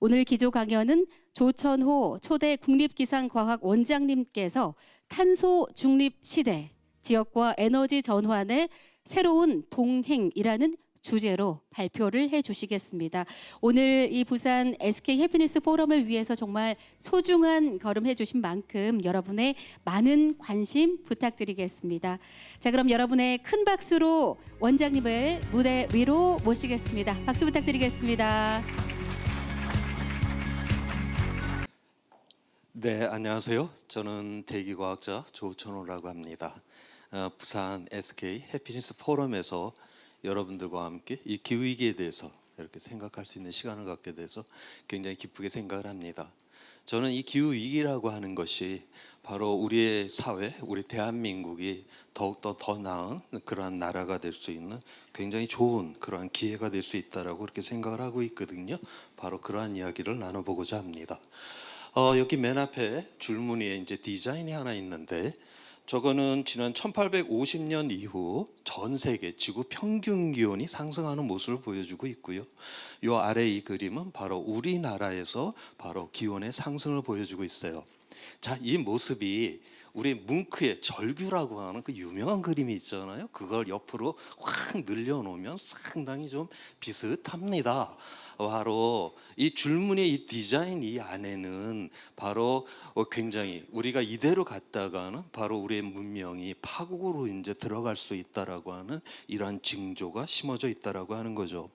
오늘 기조 강연은 조천호 초대 국립기상과학 원장님께서 탄소 중립 시대, 지역과 에너지 전환의 새로운 동행이라는 주제로 발표를 해주시겠습니다. 오늘 이 부산 SK 해피니스 포럼을 위해서 정말 소중한 걸음 해주신 만큼 여러분의 많은 관심 부탁드리겠습니다. 자, 그럼 여러분의 큰 박수로 원장님을 무대 위로 모시겠습니다. 박수 부탁드리겠습니다. 네, 안녕하세요. 저는 대기과학자 조천호라고 합니다. 부산 SK 해피니스 포럼에서 여러분들과 함께 이 기후위기에 대해서 이렇게 생각할 수 있는 시간을 갖게 돼서 굉장히 기쁘게 생각을 합니다. 저는 이 기후위기라고 하는 것이 바로 우리의 사회, 우리 대한민국이 더욱더 더 나은 그러한 나라가 될 수 있는 굉장히 좋은 그러한 기회가 될 수 있다라고 그렇게 생각을 하고 있거든요. 바로 그러한 이야기를 나눠보고자 합니다. 여기 맨 앞에 줄무늬에 이제 디자인이 하나 있는데, 저거는 지난 1850년 이후 전 세계 지구 평균 기온이 상승하는 모습을 보여주고 있고요. 이 아래 이 그림은 바로 우리나라에서 바로 기온의 상승을 보여주고 있어요. 자, 이 모습이 우리 뭉크의 절규라고 하는 그 유명한 그림이 있잖아요. 그걸 옆으로 확 늘려놓으면 상당히 좀 비슷합니다. 바로 이 줄무늬 이 디자인 이 안에는 바로 굉장히 우리가 이대로 갔다가는 바로 우리의 문명이 파국으로 이제 들어갈 수 있다라고 하는 이러한 징조가 심어져 있다라고 하는 거죠.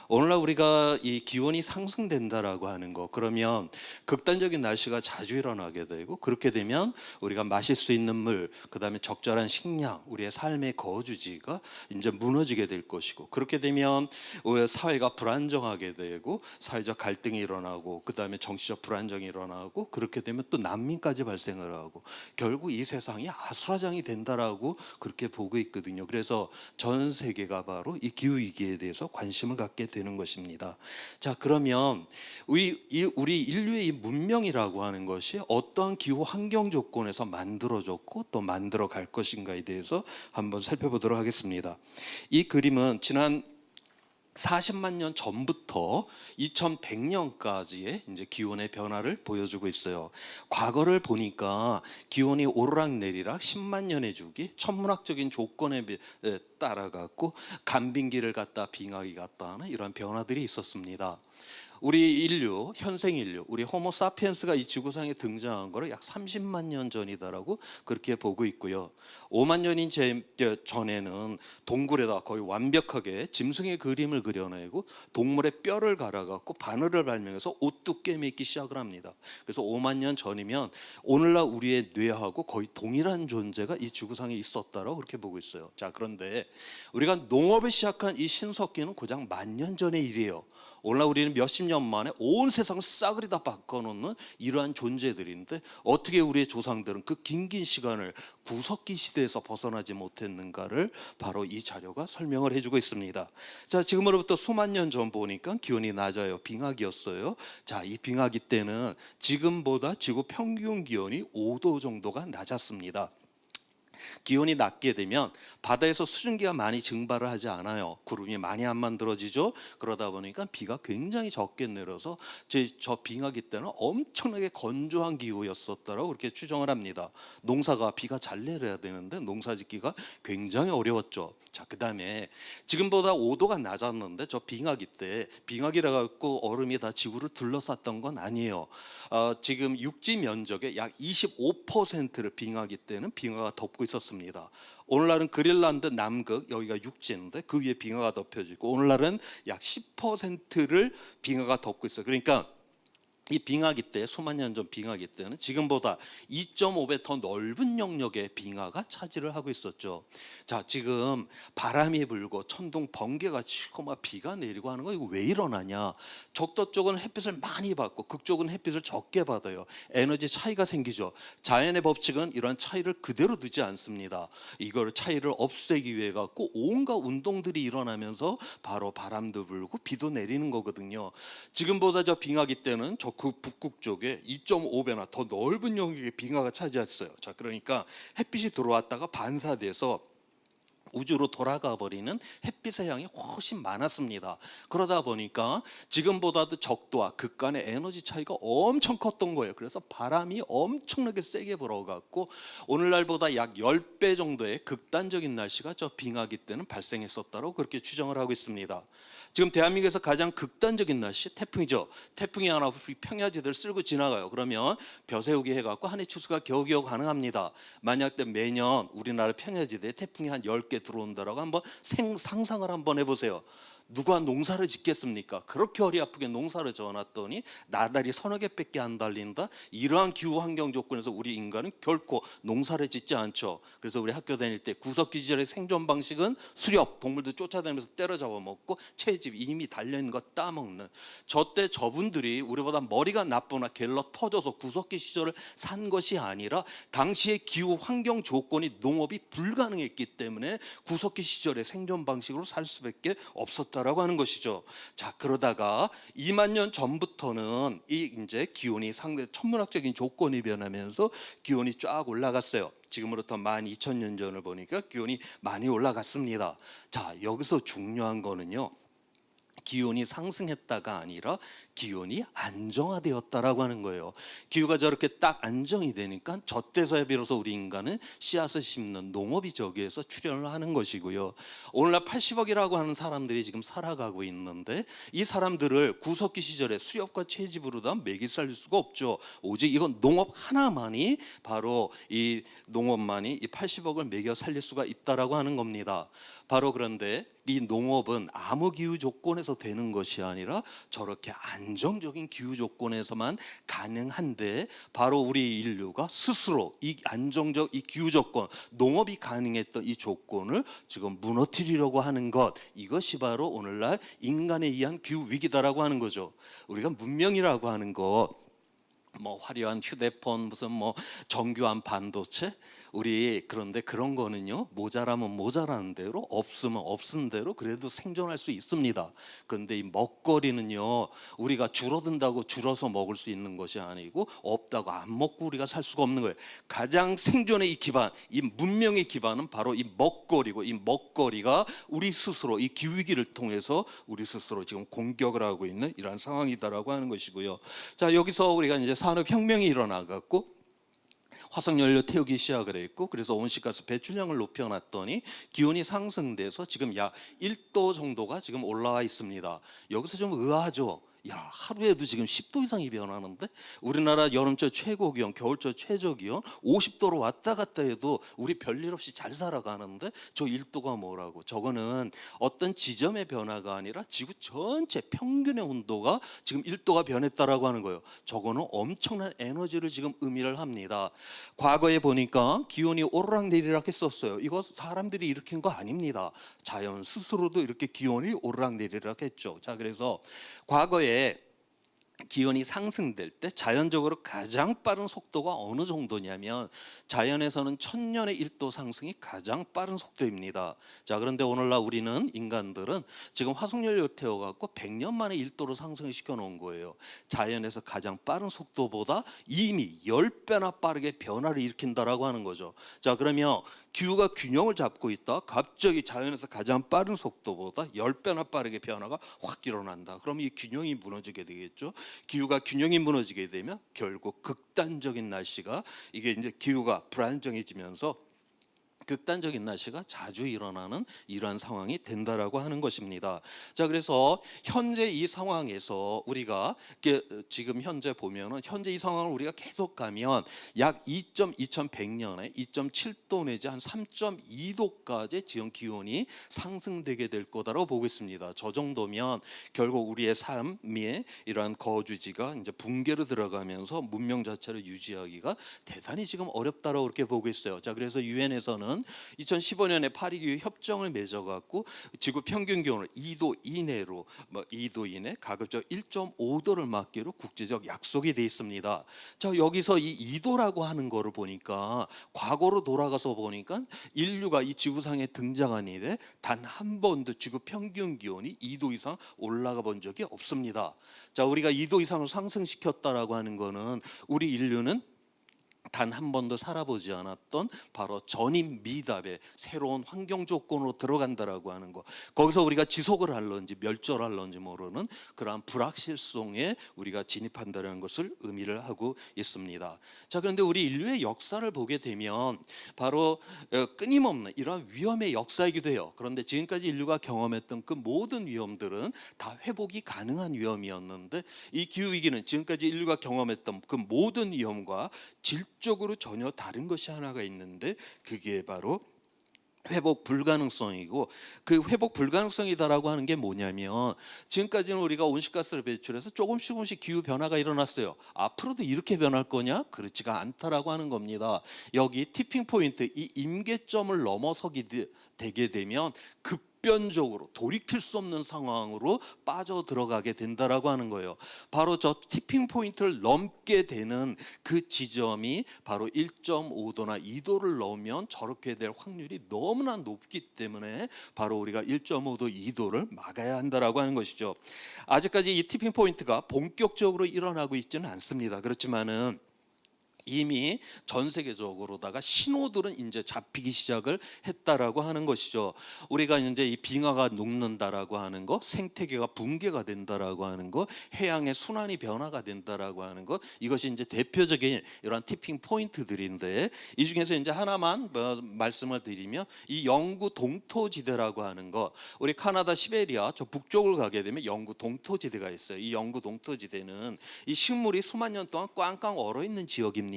오늘날 우리가 이 기온이 상승된다라고 하는 거, 그러면 극단적인 날씨가 자주 일어나게 되고, 그렇게 되면 우리가 마실 수 있는 물, 그다음에 적절한 식량, 우리의 삶의 거주지가 이제 무너지게 될 것이고, 그렇게 되면 우리 사회가 불안정하게 되고 사회적 갈등이 일어나고, 그다음에 정치적 불안정이 일어나고, 그렇게 되면 또 난민까지 발생을 하고, 결국 이 세상이 아수라장이 된다라고 그렇게 보고 있거든요. 그래서 전 세계가 바로 이 기후 위기에 대해서 관심을 갖게 되는 것입니다. 자, 그러면 우리 인류의 이 문명이라고 하는 것이 어떠한 기후 환경 조건에서 만들어졌고 또 만들어 갈 것인가에 대해서 한번 살펴보도록 하겠습니다. 이 그림은 지난 40만 년 전부터 2100년까지의 이제 기온의 변화를 보여주고 있어요. 과거를 보니까 기온이 오르락내리락 10만 년의 주기, 천문학적인 조건에 따라 갖고 간빙기를 갖다 빙하기 갖다 하는 이런 변화들이 있었습니다. 우리 인류, 현생 인류, 우리 호모 사피엔스가 이 지구상에 등장한 거를 약 30만 년 전이다라고 그렇게 보고 있고요. 5만 년인 전에는 동굴에다 거의 완벽하게 짐승의 그림을 그려내고 동물의 뼈를 갈아갖고 바늘을 발명해서 옷 두께 맺기 시작을 합니다. 그래서 5만 년 전이면 오늘날 우리의 뇌하고 거의 동일한 존재가 이 지구상에 있었다라고 그렇게 보고 있어요. 자, 그런데 우리가 농업을 시작한 이 신석기는 고작 10,000년 전의 일이에요. 오늘날 우리는 몇십 년 만에 온 세상을 싸그리 다 바꿔놓는 이러한 존재들인데, 어떻게 우리의 조상들은 그 긴 시간을 구석기 시대에서 벗어나지 못했는가를 바로 이 자료가 설명을 해주고 있습니다. 자, 지금으로부터 수만 년 전 보니까 기온이 낮아요. 빙하기였어요. 자, 이 빙하기 때는 지금보다 지구 평균 기온이 5도 정도가 낮았습니다. 기온이 낮게 되면 바다에서 수증기가 많이 증발을 하지 않아요. 구름이 많이 안 만들어지죠. 그러다 보니까 비가 굉장히 적게 내려서 저 빙하기 때는 엄청나게 건조한 기후였었다라고 그렇게 추정을 합니다. 농사가 비가 잘 내려야 되는데 농사짓기가 굉장히 어려웠죠. 자, 그다음에 지금보다 5도가 낮았는데 저 빙하기 때, 빙하기라 갖고 얼음이 다 지구를 둘러쌌던 건 아니에요. 지금 육지 면적의 약 25%를 빙하기 때는 빙하가 덮고 있었습니다. 오늘날은 그린란드 남극, 여기가 육지인데 그 위에 빙하가 덮여지고, 오늘날은 약 10%를 빙하가 덮고 있어요. 그러니까 이 빙하기 때, 수만 년 전 빙하기 때는 지금보다 2.5배 더 넓은 영역의 빙하가 차지를 하고 있었죠. 자, 지금 바람이 불고 천둥 번개가 치고 막 비가 내리고 하는 거, 이거 왜 일어나냐? 적도 쪽은 햇빛을 많이 받고 극쪽은 햇빛을 적게 받아요. 에너지 차이가 생기죠. 자연의 법칙은 이런 차이를 그대로 두지 않습니다. 이걸 차이를 없애기 위해 갖고 온갖 운동들이 일어나면서 바로 바람도 불고 비도 내리는 거거든요. 지금보다 저 빙하기 때는 그 북극 쪽에 2.5배나 더 넓은 영역의 빙하가 차지했어요. 자, 그러니까 햇빛이 들어왔다가 반사돼서 우주로 돌아가 버리는 햇빛의 양이 훨씬 많았습니다. 그러다 보니까 지금보다도 적도와 극간의 에너지 차이가 엄청 컸던 거예요. 그래서 바람이 엄청나게 세게 불어갖고 오늘날보다 약 10배 정도의 극단적인 날씨가 저 빙하기 때는 발생했었다고 그렇게 추정을 하고 있습니다. 지금 대한민국에서 가장 극단적인 날씨 태풍이죠. 태풍이 하나 우리 평야지대를 쓸고 지나가요. 그러면 벼세우기 해갖고 한 해 추수가 겨우겨우 가능합니다. 만약 매년 우리나라 평야지대에 태풍이 한 10개 들어온다라고 한번 상상을 한번 해보세요. 누가 농사를 짓겠습니까? 그렇게 허리 아프게 농사를 지어놨더니 나달이 서너 개밖에 안 달린다. 이러한 기후 환경 조건에서 우리 인간은 결코 농사를 짓지 않죠. 그래서 우리 학교 다닐 때 구석기 시절의 생존 방식은 수렵, 동물들 쫓아다니면서 때려잡아 먹고 채집 이미 달려있는 거 따먹는. 저때 저분들이 우리보다 머리가 나쁘나 갤러 터져서 구석기 시절을 산 것이 아니라 당시의 기후 환경 조건이 농업이 불가능했기 때문에 구석기 시절의 생존 방식으로 살 수밖에 없었다. 라고 하는 것이죠. 자, 그러다가 2만 년 전부터는 이 이제 기온이 상대 천문학적인 조건이 변하면서 기온이 쫙 올라갔어요. 지금으로부터 12,000년 전을 보니까 기온이 많이 올라갔습니다. 자, 여기서 중요한 거는요. 기온이 상승했다가 아니라 기온이 안정화되었다라고 하는 거예요. 기후가 저렇게 딱 안정이 되니까 저때서야 비로소 우리 인간은 씨앗을 심는 농업이 저기에서 출현을 하는 것이고요. 오늘날 80억이라고 하는 사람들이 지금 살아가고 있는데 이 사람들을 구석기 시절에 수렵과 채집으로도 먹이 살릴 수가 없죠. 오직 이건 농업 하나만이 바로 이 농업만이 이 80억을 먹여 살릴 수가 있다라고 하는 겁니다. 바로 그런데 이 농업은 아무 기후 조건에서 되는 것이 아니라 저렇게 안정적인 기후 조건에서만 가능한데 바로 우리 인류가 스스로 이 안정적 이 기후 조건, 농업이 가능했던 이 조건을 지금 무너뜨리려고 하는 것, 이것이 바로 오늘날 인간에 의한 기후 위기다라고 하는 거죠. 우리가 문명이라고 하는 것, 뭐 화려한 휴대폰, 무슨 뭐 정교한 반도체, 우리 그런데 그런 거는요, 모자라면 모자라는 대로, 없으면 없은 대로 그래도 생존할 수 있습니다. 그런데 이 먹거리는요, 우리가 줄어든다고 줄어서 먹을 수 있는 것이 아니고 없다고 안 먹고 우리가 살 수가 없는 거예요. 가장 생존의 이 기반, 이 문명의 기반은 바로 이 먹거리고, 이 먹거리가 우리 스스로 이 기후위기를 통해서 우리 스스로 지금 공격을 하고 있는 이러한 상황이다라고 하는 것이고요. 자, 여기서 우리가 이제 산업혁명이 일어나갖고 화석연료 태우기 시작을 했고, 그래서 온실가스 배출량을 높여놨더니 기온이 상승돼서 지금 약 1도 정도가 지금 올라와 있습니다. 여기서 좀 의아하죠. 야, 하루에도 지금 10도 이상이 변하는데 우리나라 여름철 최고 기온, 겨울철 최저 기온 50도로 왔다 갔다 해도 우리 별일 없이 잘 살아가는데 저 1도가 뭐라고. 저거는 어떤 지점의 변화가 아니라 지구 전체 평균의 온도가 지금 1도가 변했다라고 하는 거예요. 저거는 엄청난 에너지를 지금 의미를 합니다. 과거에 보니까 기온이 오르락내리락 했었어요. 이거 사람들이 일으킨 거 아닙니다. 자연 스스로도 이렇게 기온이 오르락내리락 했죠. 자, 그래서 과거에 기온이 상승될 때 자연적으로 가장 빠른 속도가 어느 정도냐면 자연에서는 1000년의 1도 상승이 가장 빠른 속도입니다. 자, 그런데 오늘날 우리는 인간들은 지금 화석연료 태워갖고 100년 만에 1도로 상승을 시켜놓은 거예요. 자연에서 가장 빠른 속도보다 이미 10배나 빠르게 변화를 일으킨다라고 하는 거죠. 자, 그러면 기후가 균형을 잡고 있다. 갑자기 자연에서 가장 빠른 속도보다 10배나 빠르게 변화가 확 일어난다. 그럼 이 균형이 무너지게 되겠죠. 기후가 균형이 무너지게 되면 결국 극단적인 날씨가, 이게 이제 기후가 불안정해지면서 극단적인 날씨가 자주 일어나는 이러한 상황이 된다라고 하는 것입니다. 자, 그래서 현재 이 상황에서 우리가 지금 현재 보면은 현재 이 상황을 우리가 계속 가면 약 2100년에 2.7도 내지 한 3.2도까지 지금 기온이 상승되게 될 거다라고 보고 있습니다. 저 정도면 결국 우리의 삶의 이러한 거주지가 이제 붕괴로 들어가면서 문명 자체를 유지하기가 대단히 지금 어렵다라고 그렇게 보고 있어요. 자, 그래서 유엔에서는 2015년에 파리 기후 협정을 맺어갖고 지구 평균 기온을 2도 이내로 2도 이내 가급적 1.5도를 막기로 국제적 약속이 돼 있습니다. 자, 여기서 이 2도라고 하는 거를 보니까 과거로 돌아가서 보니까 인류가 이 지구상에 등장한 이래 단 한 번도 지구 평균 기온이 2도 이상 올라가 본 적이 없습니다. 자, 우리가 2도 이상을 상승시켰다라고 하는 거는 우리 인류는 단 한 번도 살아보지 않았던 바로 전임 미답의 새로운 환경 조건으로 들어간다라고 하는 거. 거기서 우리가 지속을 할런지 멸절할런지 모르는 그러한 불확실성에 우리가 진입한다는 것을 의미를 하고 있습니다. 자, 그런데 우리 인류의 역사를 보게 되면 바로 끊임없는 이러한 위험의 역사이기도 해요. 그런데 지금까지 인류가 경험했던 그 모든 위험들은 다 회복이 가능한 위험이었는데, 이 기후위기는 지금까지 인류가 경험했던 그 모든 위험과 질적으로 전혀 다른 것이 하나가 있는데, 그게 바로 회복 불가능성이고, 그 회복 불가능성이다라고 하는 게 뭐냐면, 지금까지는 우리가 온실가스를 배출해서 조금씩 기후 변화가 일어났어요. 앞으로도 이렇게 변할 거냐? 그렇지가 않다라고 하는 겁니다. 여기 티핑 포인트, 이 임계점을 넘어서게 되게 되면 급변적으로 돌이킬 수 없는 상황으로 빠져 들어가게 된다라고 하는 거예요. 바로 저 티핑 포인트를 넘게 되는 그 지점이 바로 1.5도나 2도를 넘으면 저렇게 될 확률이 너무나 높기 때문에 바로 우리가 1.5도, 2도를 막아야 한다라고 하는 것이죠. 아직까지 이 티핑 포인트가 본격적으로 일어나고 있지는 않습니다. 그렇지만은 이미 전 세계적으로다가 신호들은 이제 잡히기 시작을 했다라고 하는 것이죠. 우리가 이제 이 빙하가 녹는다라고 하는 거, 생태계가 붕괴가 된다라고 하는 거, 해양의 순환이 변화가 된다라고 하는 거, 이것이 이제 대표적인 이러한 티핑 포인트들인데, 이 중에서 이제 하나만 말씀을 드리면, 이 영구 동토지대라고 하는 거, 우리 카나다 시베리아 저 북쪽을 가게 되면 영구 동토지대가 있어요. 이 영구 동토지대는 이 식물이 수만 년 동안 꽝꽝 얼어 있는 지역입니다.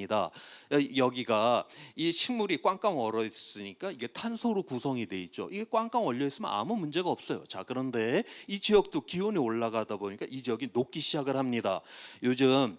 여기가 이 식물이 꽝꽝 얼어 있으니까 이게 탄소로 구성이 돼 있죠. 이게 꽝꽝 얼려 있으면 아무 문제가 없어요. 자, 그런데 이 지역도 기온이 올라가다 보니까 이 지역이 녹기 시작을 합니다. 요즘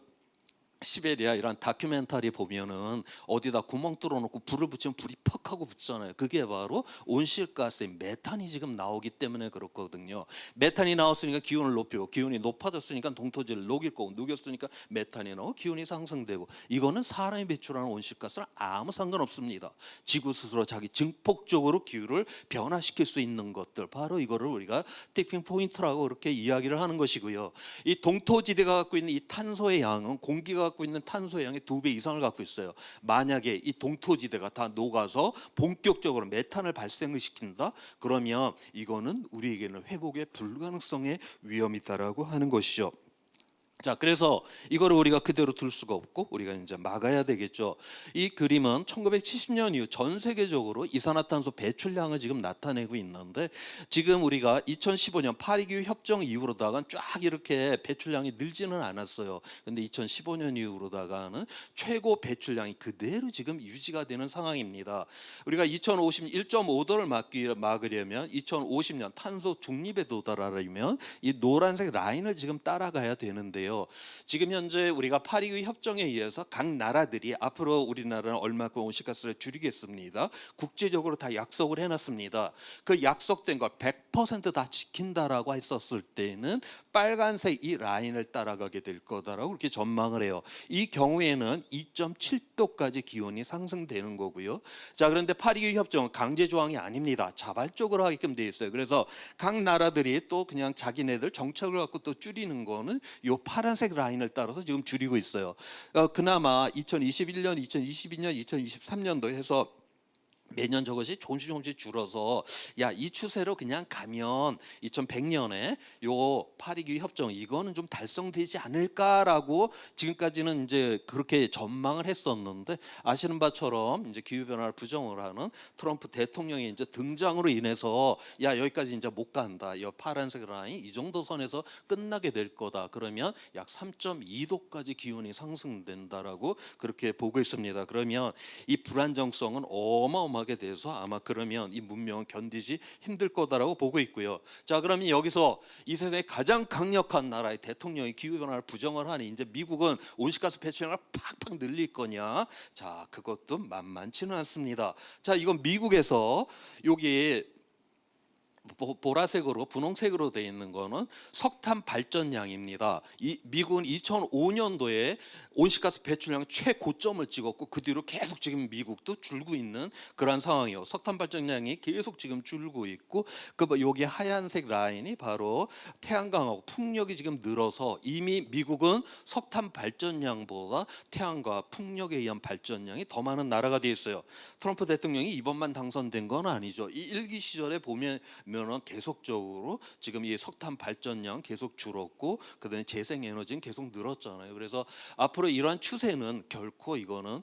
시베리아 이런 다큐멘터리 보면은 어디다 구멍 뚫어놓고 불을 붙이면 불이 퍽 하고 붙잖아요. 그게 바로 온실가스의 메탄이 지금 나오기 때문에 그렇거든요. 메탄이 나왔으니까 기온을 높이고, 기온이 높아졌으니까 동토지를 녹일 거고, 녹였으니까 메탄이 나오고 기온이 상승되고, 이거는 사람이 배출하는 온실가스랑 아무 상관없습니다. 지구 스스로 자기 증폭적으로 기후를 변화시킬 수 있는 것들, 바로 이거를 우리가 티핑 포인트라고 그렇게 이야기를 하는 것이고요. 이 동토지대가 갖고 있는 이 탄소의 양은 공기가 갖고 있는 탄소의 양의 2배 이상을 갖고 있어요. 만약에 이 동토지대가 다 녹아서 본격적으로 메탄을 발생을 시킨다, 그러면 이거는 우리에게는 회복의 불가능성의 위험이다라고 하는 것이죠. 자, 그래서 이거를 우리가 그대로 둘 수가 없고 우리가 이제 막아야 되겠죠. 이 그림은 1970년 이후 전 세계적으로 이산화탄소 배출량을 지금 나타내고 있는데, 지금 우리가 2015년 파리기후 협정 이후로다가 쫙 이렇게 배출량이 늘지는 않았어요. 근데 2015년 이후로다가는 최고 배출량이 그대로 지금 유지가 되는 상황입니다. 우리가 2050년 1.5도를 막으려면 2050년 탄소 중립에 도달하려면 이 노란색 라인을 지금 따라가야 되는데요. 지금 현재 우리가 파리의 협정에 의해서 각 나라들이 앞으로 우리나라는 얼마큼 온실가스를 줄이겠습니다. 국제적으로 다 약속을 해놨습니다. 그 약속된 걸 100% 다 지킨다라고 했었을 때는 빨간색 이 라인을 따라가게 될 거다라고 그렇게 전망을 해요. 이 경우에는 2.7도까지 기온이 상승되는 거고요. 자, 그런데 파리의 협정은 강제 조항이 아닙니다. 자발적으로 하게끔 돼 있어요. 그래서 각 나라들이 또 그냥 자기네들 정책을 갖고 또 줄이는 거는 요 파란색 라인을 따라서 지금 줄이고 있어요. 그나마 2021년, 2022년, 2023년도 해서 매년 저것이 조금씩 줄어서, 야, 이 추세로 그냥 가면 2100년에 요 파리기후 협정 이거는 좀 달성되지 않을까라고 지금까지는 이제 그렇게 전망을 했었는데, 아시는 바처럼 이제 기후 변화를 부정을 하는 트럼프 대통령의 이제 등장으로 인해서 야, 여기까지 이제 못 간다. 이 파란색 라인 이 정도 선에서 끝나게 될 거다. 그러면 약 3.2도까지 기온이 상승된다라고 그렇게 보고 있습니다. 그러면 이 불안정성은 어마어마하게 돼서 아마 그러면 이 문명은 견디지 힘들 거다라고 보고 있고요. 자, 그러면 여기서 이 세상에 가장 강력한 나라의 대통령이 기후 변화를 부정을 하니 이제 미국은 온실가스 배출량을 팍팍 늘릴 거냐? 자, 그것도 만만치는 않습니다. 자, 이건 미국에서 여기 보라색으로 분홍색으로 되어 있는 거는 석탄 발전량입니다. 이 미국은 2005년도에 온실가스 배출량 최고점을 찍었고 그 뒤로 계속 지금 미국도 줄고 있는 그런 상황이에요. 석탄 발전량이 계속 지금 줄고 있고 여기 하얀색 라인이 바로 태양광하고 풍력이 지금 늘어서 이미 미국은 석탄 발전량보다 태양과 풍력에 의한 발전량이 더 많은 나라가 되어 있어요. 트럼프 대통령이 이번만 당선된 건 아니죠. 이 일기 시절에 보면은 계속적으로 지금 이 석탄 발전량 계속 줄었고 그다음에 재생 에너지는 계속 늘었잖아요. 그래서 앞으로 이러한 추세는 결코 이거는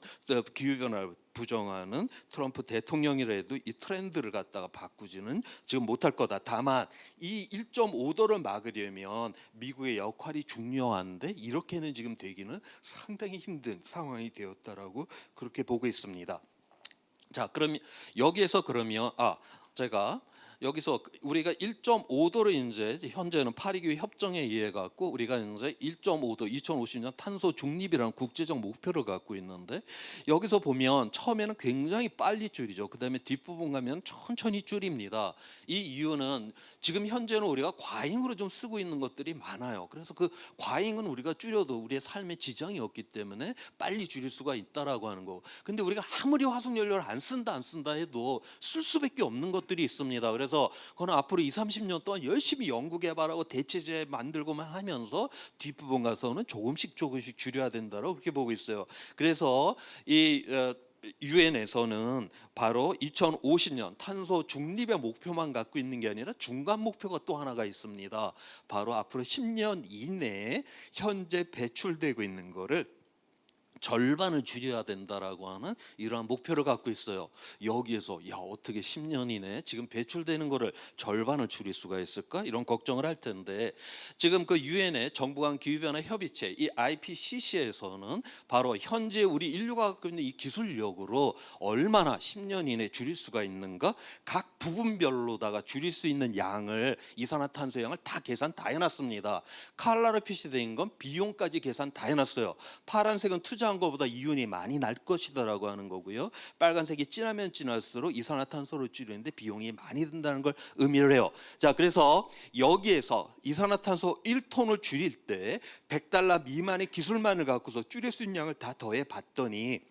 기후 변화를 부정하는 트럼프 대통령이라도 이 트렌드를 갖다가 바꾸지는 지금 못할 거다. 다만 이 1.5도를 막으려면 미국의 역할이 중요한데 이렇게는 지금 되기는 상당히 힘든 상황이 되었다라고 그렇게 보고 있습니다. 자, 그럼 여기에서 그러면 제가 여기서 우리가 1.5도를 이제 현재는 파리 기후 협정에 의해 갖고 우리가 이제 1.5도 2050년 탄소 중립이라는 국제적 목표를 갖고 있는데 여기서 보면 처음에는 굉장히 빨리 줄이죠. 그다음에 뒷부분 가면 천천히 줄입니다. 이 이유는 지금 현재는 우리가 과잉으로 좀 쓰고 있는 것들이 많아요. 그래서 그 과잉은 우리가 줄여도 우리의 삶에 지장이 없기 때문에 빨리 줄일 수가 있다라고 하는 거고. 근데 우리가 아무리 화석 연료를 안 쓴다 해도 쓸 수밖에 없는 것들이 있습니다. 그래서 그거는 앞으로 30년 동안 열심히 연구 개발하고 대체제 만들고만 하면서 뒷부분 가서는 조금씩 줄여야 된다고 그렇게 보고 있어요. 그래서 이 유엔에서는 바로 2050년 탄소 중립의 목표만 갖고 있는 게 아니라 중간 목표가 또 하나가 있습니다. 바로 앞으로 10년 이내에 현재 배출되고 있는 거를 절반을 줄여야 된다라고 하는 이러한 목표를 갖고 있어요. 여기에서 어떻게 10년 이내에 지금 배출되는 거를 절반을 줄일 수가 있을까? 이런 걱정을 할 텐데 지금 그 유엔의 정부 간 기후 변화 협의체 이 IPCC에서는 바로 현재 우리 인류가 갖고 있는 이 기술력으로 얼마나 10년 이내에 줄일 수가 있는가? 각 부분별로다가 줄일 수 있는 양을 이산화탄소 양을 다 계산 다 해놨습니다. 칼라로 표시된 건 비용까지 계산 다 해놨어요. 파란색은 투자 한 것보다 이윤이 많이 날 것이다라고 하는 거고요. 빨간색이 진하면 진할수록 이산화탄소를 줄이는데 비용이 많이 든다는 걸 의미를 해요. 자, 그래서 여기에서 이산화탄소 1톤을 줄일 때 $100 미만의 기술만을 갖고서 줄일 수 있는 양을 다 더해 봤더니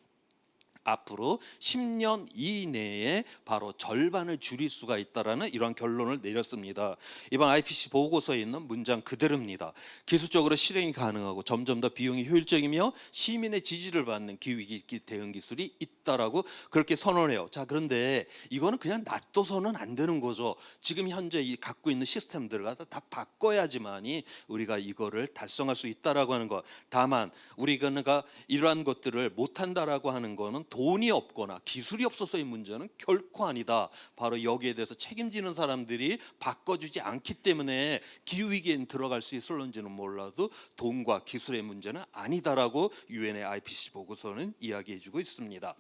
앞으로 10년 이내에 바로 절반을 줄일 수가 있다라는 이러한 결론을 내렸습니다. 이번 IPCC 보고서에 있는 문장 그대로입니다. 기술적으로 실행이 가능하고 점점 더 비용이 효율적이며 시민의 지지를 받는 기후위기 대응 기술이 있다라고 그렇게 선언해요. 자, 그런데 이거는 그냥 놔둬서는 안 되는 거죠. 지금 현재 이 갖고 있는 시스템들을 다 바꿔야지만이 우리가 이거를 달성할 수 있다라고 하는 것. 다만 우리가 이러한 것들을 못한다라고 하는 거는 돈이 없거나 기술이 없어서의 문제는 결코 아니다. 바로 여기에 대해서 책임지는 사람들이 바꿔주지 않기 때문에 기후위기에 들어갈 수 있을런지는 몰라도 돈과 기술의 문제는 아니다라고 유엔의 IPCC 보고서는 이야기해주고 있습니다.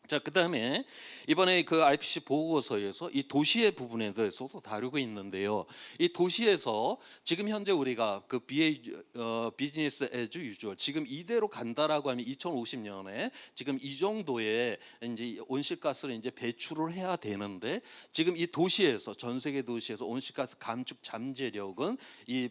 자, 그다음에 이번에 그 IPCC 보고서에서 이 도시의 부분에 대해서도 다루고 있는데요. 이 도시에서 지금 현재 우리가 그 비즈니스 애즈 유주얼 지금 이대로 간다라고 하면 2050년에 지금 이 정도의 이제 온실가스를 이제 배출을 해야 되는데 지금 이 도시에서 전 세계 도시에서 온실가스 감축 잠재력은 이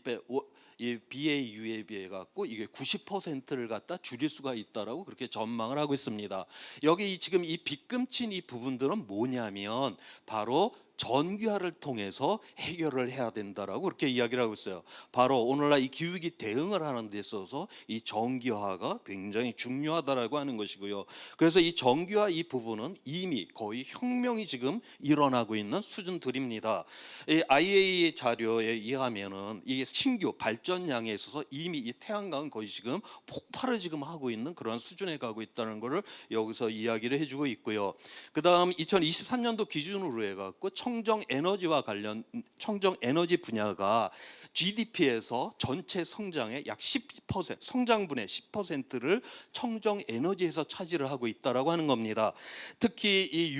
BAU에 비해 갖고 이게 90%를 갖다 줄일 수가 있다라고 그렇게 전망을 하고 있습니다. 여기 지금 이 빗금친 이 부분들은 뭐냐면 바로 전기화를 통해서 해결을 해야 된다라고 그렇게 이야기를 하고 있어요. 바로 오늘날 이 기후위기 대응을 하는 데 있어서 이 전기화가 굉장히 중요하다라고 하는 것이고요. 그래서 이 전기화 이 부분은 이미 거의 혁명이 지금 일어나고 있는 수준들입니다. 이 IEA 자료에 의하면은 이 신규 발전량에 있어서 이미 이 태양광은 거의 지금 폭발을 지금 하고 있는 그런 수준에 가고 있다는 것을 여기서 이야기를 해주고 있고요. 그다음 2023년도 기준으로 해갖고 청정 에너지와 관련 청정 에너지 분야가 GDP에서 전체 성장의 약 10% 성장분의 10%를 청정 에너지에서 차지를 하고 있다라고 하는 겁니다. 특히 이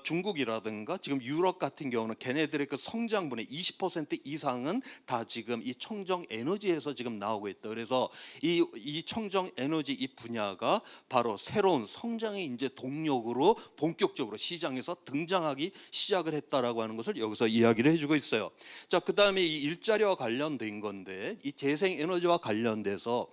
중국이라든가 지금 유럽 같은 경우는 걔네들의 그 성장분의 20% 이상은 다 지금 이 청정 에너지에서 지금 나오고 있다. 그래서 이 청정 에너지 이 분야가 바로 새로운 성장의 이제 동력으로 본격적으로 시장에서 등장하기 시작을 했다라고 된다라고 하는 것을 여기서 이야기를 해주고 있어요. 자, 그다음에 이 일자리와 관련된 건데 이 재생에너지와 관련돼서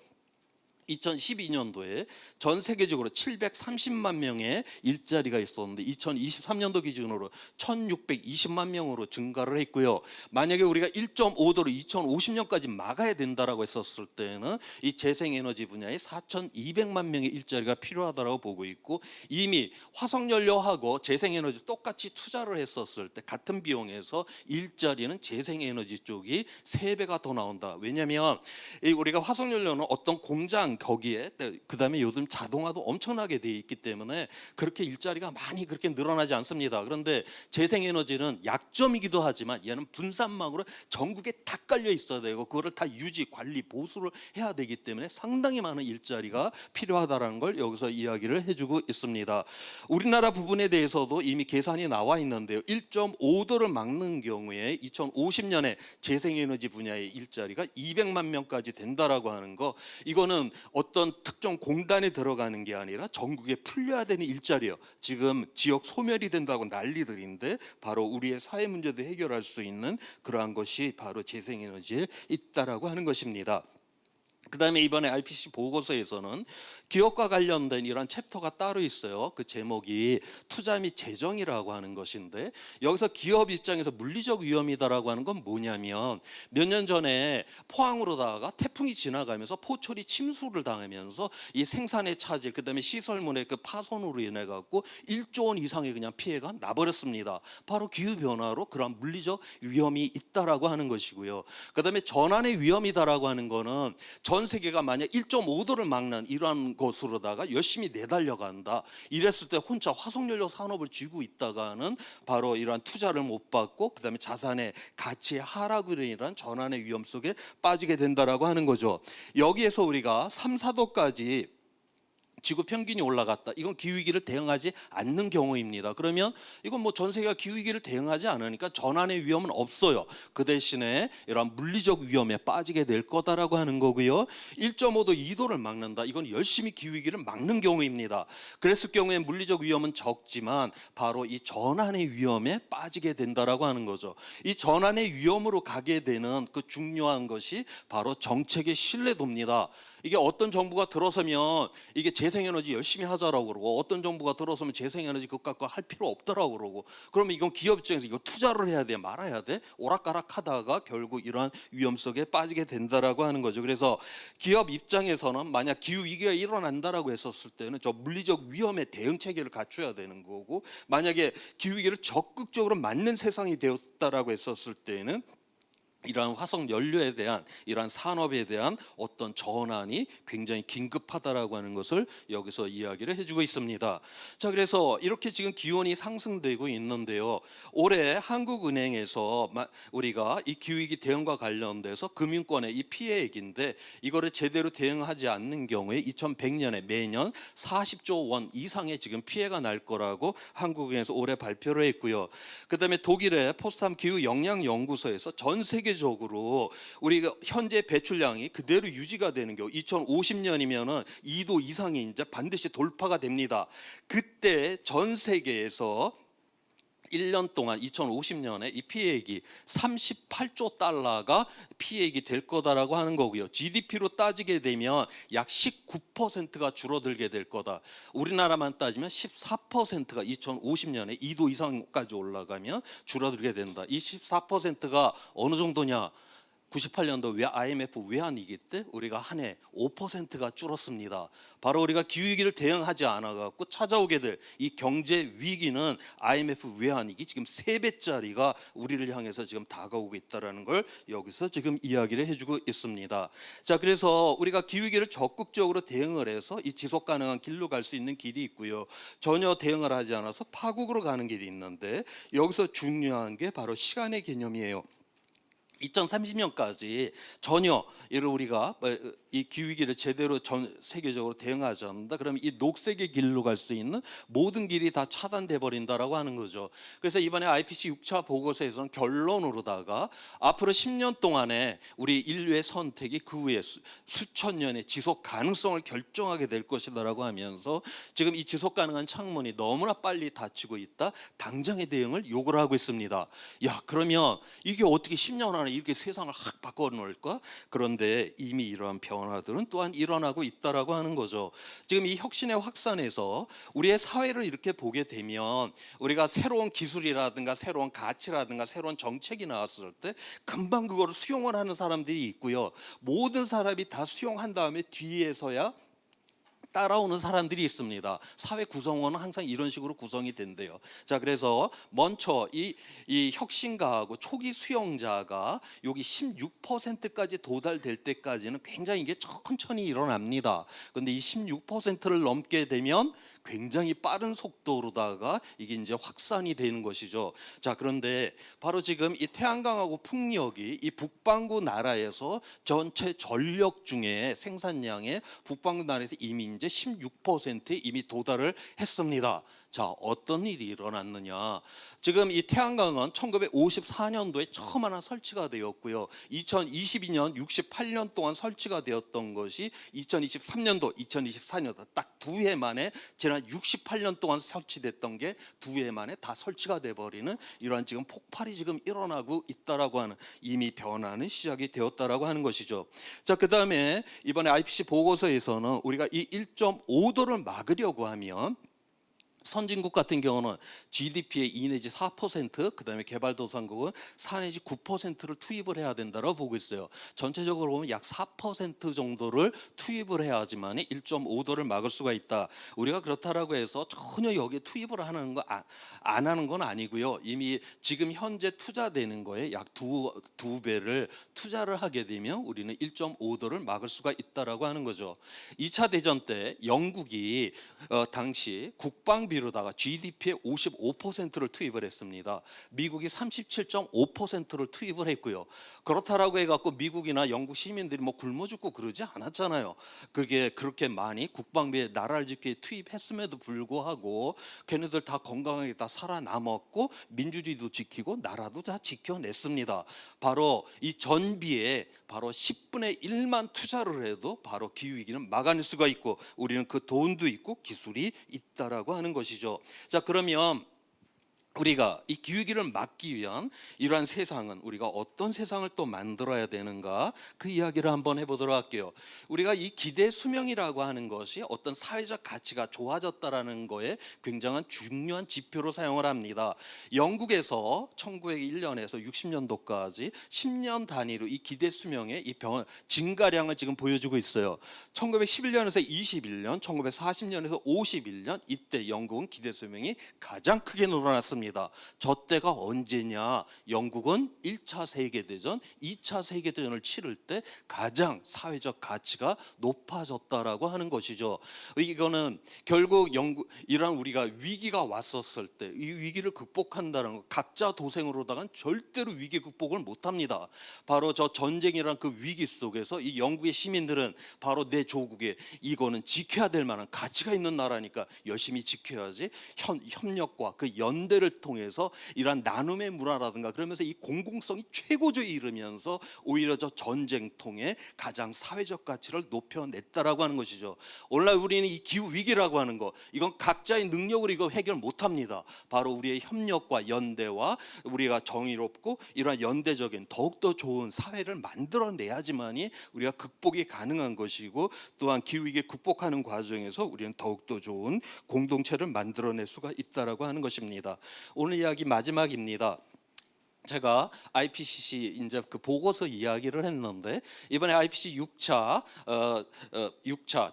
2012년도에 전 세계적으로 730만 명의 일자리가 있었는데 2023년도 기준으로 1620만 명으로 증가를 했고요. 만약에 우리가 1.5도를 2050년까지 막아야 된다라고 했었을 때는 이 재생에너지 분야에 4200만 명의 일자리가 필요하다고 보고 있고, 이미 화석연료하고 재생에너지 똑같이 투자를 했었을 때 같은 비용에서 일자리는 재생에너지 쪽이 3배가 더 나온다. 왜냐하면 우리가 화석연료는 어떤 공장 거기에, 그다음에 요즘 자동화도 엄청나게 돼 있기 때문에 그렇게 일자리가 많이 그렇게 늘어나지 않습니다. 그런데 재생에너지는 약점이기도 하지만 얘는 분산망으로 전국에 다 깔려 있어야 되고 그거를 다 유지, 관리, 보수를 해야 되기 때문에 상당히 많은 일자리가 필요하다는 걸 여기서 이야기를 해주고 있습니다. 우리나라 부분에 대해서도 이미 계산이 나와 있는데요. 1.5도를 막는 경우에 2050년에 재생에너지 분야의 일자리가 200만 명까지 된다라고 하는 거, 이거는 어떤 특정 공단에 들어가는 게 아니라 전국에 풀려야 되는 일자리예요. 지금 지역 소멸이 된다고 난리들인데 바로 우리의 사회 문제도 해결할 수 있는 그러한 것이 바로 재생에너지에 있다라고 하는 것입니다. 그다음에 이번에 IPCC 보고서에서는 기업과 관련된 이런 챕터가 따로 있어요. 그 제목이 투자 및 재정이라고 하는 것인데, 여기서 기업 입장에서 물리적 위험이다라고 하는 건 뭐냐면, 몇 년 전에 포항으로다가 태풍이 지나가면서 포철이 침수를 당하면서 이 생산의 차질, 그다음에 시설물의 그 파손으로 인해 갖고 1조 원 이상의 그냥 피해가 나버렸습니다. 바로 기후 변화로 그런 물리적 위험이 있다라고 하는 것이고요. 그다음에 전환의 위험이다라고 하는 거는 전 세계가 만약 1.5도를 막는 이러한 것으로다가 열심히 내달려간다, 이랬을 때 혼자 화석연료 산업을 쥐고 있다가는 바로 이러한 투자를 못 받고 그다음에 자산의 가치의 하락으로 인한 전환의 위험 속에 빠지게 된다라고 하는 거죠. 여기에서 우리가 3, 4도까지 지구 평균이 올라갔다, 이건 기후위기를 대응하지 않는 경우입니다. 그러면 이건 뭐 전 세계가 기후위기를 대응하지 않으니까 전환의 위험은 없어요. 그 대신에 이러한 물리적 위험에 빠지게 될 거다라고 하는 거고요. 1.5도, 2도를 막는다, 이건 열심히 기후위기를 막는 경우입니다. 그랬을 경우에 물리적 위험은 적지만 바로 이 전환의 위험에 빠지게 된다라고 하는 거죠. 이 전환의 위험으로 가게 되는 그 중요한 것이 바로 정책의 신뢰도입니다. 이게 어떤 정부가 들어서면 이게 재생에너지 열심히 하자라고 그러고, 어떤 정부가 들어서면 재생에너지 그것과 할 필요 없더라고 그러고, 그러면 이건 기업 입장에서 이거 투자를 해야 돼, 말아야 돼, 오락가락 하다가 결국 이러한 위험 속에 빠지게 된다라고 하는 거죠. 그래서 기업 입장에서는 만약 기후위기가 일어난다라고 했었을 때는 저 물리적 위험에 대응 체계를 갖춰야 되는 거고, 만약에 기후위기를 적극적으로 맞는 세상이 되었다라고 했었을 때는 이러한 화석 연료에 대한, 이러한 산업에 대한 어떤 전환이 굉장히 긴급하다라고 하는 것을 여기서 이야기를 해주고 있습니다. 자, 그래서 이렇게 지금 기온이 상승되고 있는데요. 올해 한국은행에서 우리가 이 기후위기 대응과 관련돼서 금융권의 이 피해액인데, 이거를 제대로 대응하지 않는 경우에 2100년에 매년 40조 원 이상의 지금 피해가 날 거라고 한국은행에서 올해 발표를 했고요. 그다음에 독일의 포스담 기후 영향 연구소에서 전 세계적으로 우리가 현재 배출량이 그대로 유지가 되는 경우 2050년이면은 2도 이상이 이제 반드시 돌파가 됩니다. 그때 전 세계에서 1년 동안 2050년에 이 피해액이 38조 달러가 피해액이 될 거다라고 하는 거고요. GDP로 따지게 되면 약 19%가 줄어들게 될 거다. 우리나라만 따지면 14%가 2050년에 2도 이상까지 올라가면 줄어들게 된다. 이 14%가 어느 정도냐? 98년도 IMF 외환위기 때 우리가 한 해 5%가 줄었습니다. 바로 우리가 기후위기를 대응하지 않아갖고 찾아오게 될 이 경제 위기는 IMF 외환위기 지금 3배짜리가 우리를 향해서 지금 다가오고 있다는 걸 여기서 지금 이야기를 해주고 있습니다. 자, 그래서 우리가 기후위기를 적극적으로 대응을 해서 이 지속가능한 길로 갈 수 있는 길이 있고요. 전혀 대응을 하지 않아서 파국으로 가는 길이 있는데, 여기서 중요한 게 바로 시간의 개념이에요. 2030년까지 전혀 이를 우리가 이 기후위기를 제대로 전 세계적으로 대응하지 않는다. 그러면 이 녹색의 길로 갈 수 있는 모든 길이 다 차단돼 버린다라고 하는 거죠. 그래서 이번에 IPCC 6차 보고서에서는 결론으로다가 앞으로 10년 동안에 우리 인류의 선택이 그 후에 수천 년의 지속 가능성을 결정하게 될 것이다라고 하면서 지금 이 지속 가능한 창문이 너무나 빨리 닫히고 있다. 당장의 대응을 요구를 하고 있습니다. 야, 그러면 이게 어떻게 10년 안에 이렇게 세상을 확 바꿔놓을까? 그런데 이미 이러한 변화들은 또한 일어나고 있다라고 하는 거죠. 지금 이 혁신의 확산에서 우리의 사회를 이렇게 보게 되면 우리가 새로운 기술이라든가 새로운 가치라든가 새로운 정책이 나왔을 때 금방 그거를 수용을 하는 사람들이 있고요. 모든 사람이 다 수용한 다음에 뒤에서야 따라오는 사람들이 있습니다. 사회 구성원은 항상 이런 식으로 구성이 된대요. 자, 그래서 먼저 이 혁신가하고 초기 수용자가 여기 16%까지 도달될 때까지는 굉장히 이게 천천히 일어납니다. 그런데 이 16%를 넘게 되면 굉장히 빠른 속도로다가 이게 이제 확산이 되는 것이죠. 자, 그런데 바로 지금 이 태양광하고 풍력이 이 북반구 나라에서 전체 전력 중에 생산량의 북반구 나라에서 이미 이제 16%에 이미 도달을 했습니다. 자, 어떤 일이 일어났느냐? 지금 이 태양광은 1954년도에 처음 하나 설치가 되었고요. 2022년 68년 동안 설치가 되었던 것이 2023년도, 2024년도 딱 두 해 만에 지난 68년 동안 설치됐던 게 두 해 만에 다 설치가 돼 버리는 이러한 지금 폭발이 지금 일어나고 있다라고 하는 이미 변화는 시작이 되었다라고 하는 것이죠. 자, 그다음에 이번에 IPCC 보고서에서는 우리가 이 1.5도를 막으려고 하면 선진국 같은 경우는 GDP의 2 내지 4%, 그다음에 개발도상국은 4 내지 9%를 투입을 해야 된다고 보고 있어요. 전체적으로 보면 약 4% 정도를 투입을 해야지만 1.5도를 막을 수가 있다. 우리가 그렇다라고 해서 전혀 여기에 투입을 하는 거 안 하는 건 아니고요. 이미 지금 현재 투자되는 거에 약 두 배를 투자를 하게 되면 우리는 1.5도를 막을 수가 있다라고 하는 거죠. 2차 대전 때 영국이 당시 국방비로다가 GDP의 55%를 투입을 했습니다. 미국이 37.5%를 투입을 했고요. 그렇다라고 해갖고 미국이나 영국 시민들이 뭐 굶어 죽고 그러지 않았잖아요. 그게 그렇게 많이 국방비에 나라를 지키기에 투입했음에도 불구하고 걔네들 다 건강하게 다 살아남았고 민주주의도 지키고 나라도 다 지켜냈습니다. 바로 이 전비에 바로 10분의 1만 투자를 해도 바로 기후위기는 막아낼 수가 있고 우리는 그 돈도 있고 기술이 있다라고 하는 것이죠. 자, 그러면 우리가 이 기후위기를 막기 위한 이러한 세상은 우리가 어떤 세상을 또 만들어야 되는가, 그 이야기를 한번 해보도록 할게요. 우리가 이 기대 수명이라고 하는 것이 어떤 사회적 가치가 좋아졌다라는 거에 굉장한 중요한 지표로 사용을 합니다. 영국에서 1901년에서 60년도까지 10년 단위로 이 기대 수명의 이 증가량을 지금 보여주고 있어요. 1911년에서 21년, 1940년에서 51년, 이때 영국은 기대 수명이 가장 크게 늘어났습니다. 저 때가 언제냐? 영국은 1차 세계대전, 2차 세계대전을 치를 때 가장 사회적 가치가 높아졌다라고 하는 것이죠. 이거는 결국 이런 우리가 위기가 왔었을 때 이 위기를 극복한다는 거, 각자 도생으로다가는 절대로 위기 극복을 못합니다. 바로 저 전쟁이란 그 위기 속에서 이 영국의 시민들은 바로 내 조국에 이거는 지켜야 될 만한 가치가 있는 나라니까 열심히 지켜야지, 협력과 그 연대를 통해서 이러한 나눔의 문화라든가 그러면서 이 공공성이 최고조에 이르면서 오히려 저 전쟁통에 가장 사회적 가치를 높여냈다라고 하는 것이죠. 오늘날 우리는 이 기후 위기라고 하는 거, 이건 각자의 능력으로 이거 해결 못합니다. 바로 우리의 협력과 연대와 우리가 정의롭고 이러한 연대적인 더욱더 좋은 사회를 만들어내야지만이 우리가 극복이 가능한 것이고, 또한 기후 위기 극복하는 과정에서 우리는 더욱더 좋은 공동체를 만들어낼 수가 있다라고 하는 것입니다. 오늘 이야기 마지막입니다. 제가 IPCC 이제 그 보고서 이야기를 했는데 이번에 IPCC 6차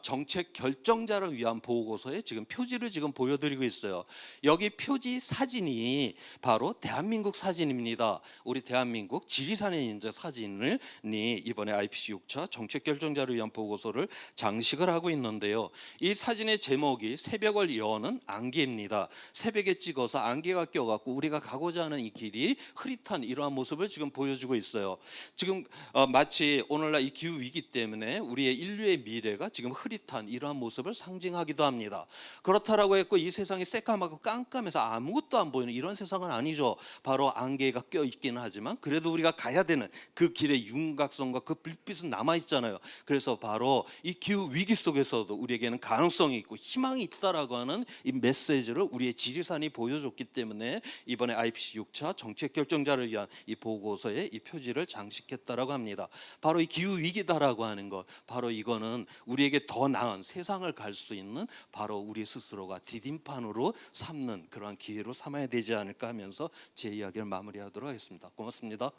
정책 결정자를 위한 보고서에 지금 표지를 지금 보여드리고 있어요. 여기 표지 사진이 바로 대한민국 사진입니다. 우리 대한민국 지리산의 이제 사진을 이번에 IPCC 6차 정책 결정자를 위한 보고서를 장식을 하고 있는데요. 이 사진의 제목이 새벽을 여는 안개입니다. 새벽에 찍어서 안개가 껴갖고 우리가 가고자 하는 이 길이 흐릿 흐릿한 이러한 모습을 지금 보여주고 있어요. 지금 마치 오늘날 이 기후 위기 때문에 우리의 인류의 미래가 지금 흐릿한 이러한 모습을 상징하기도 합니다. 그렇다라고 했고 이 세상이 새까맣고 깜깜해서 아무것도 안 보이는 이런 세상은 아니죠. 바로 안개가 껴 있기는 하지만 그래도 우리가 가야 되는 그 길의 윤곽선과 그 불빛은 남아 있잖아요. 그래서 바로 이 기후 위기 속에서도 우리에게는 가능성이 있고 희망이 있다라고 하는 이 메시지를 우리의 지리산이 보여줬기 때문에 이번에 IPC 6차 정책 결정자를 위한 이 보고서에 이 표지를 장식했다라고 합니다. 바로 이 기후 위기다라고 하는 것, 바로 이거는 우리에게 더 나은 세상을 갈 수 있는 바로 우리 스스로가 디딤판으로 삼는 그러한 기회로 삼아야 되지 않을까 하면서 제 이야기를 마무리하도록 하겠습니다. 고맙습니다.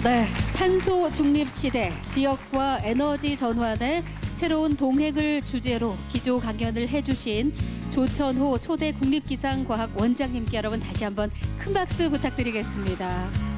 네, 탄소 중립 시대, 지역과 에너지 전환의 새로운 동행을 주제로 기조 강연을 해주신 조천호 초대 국립기상과학 원장님께 여러분 다시 한번 큰 박수 부탁드리겠습니다.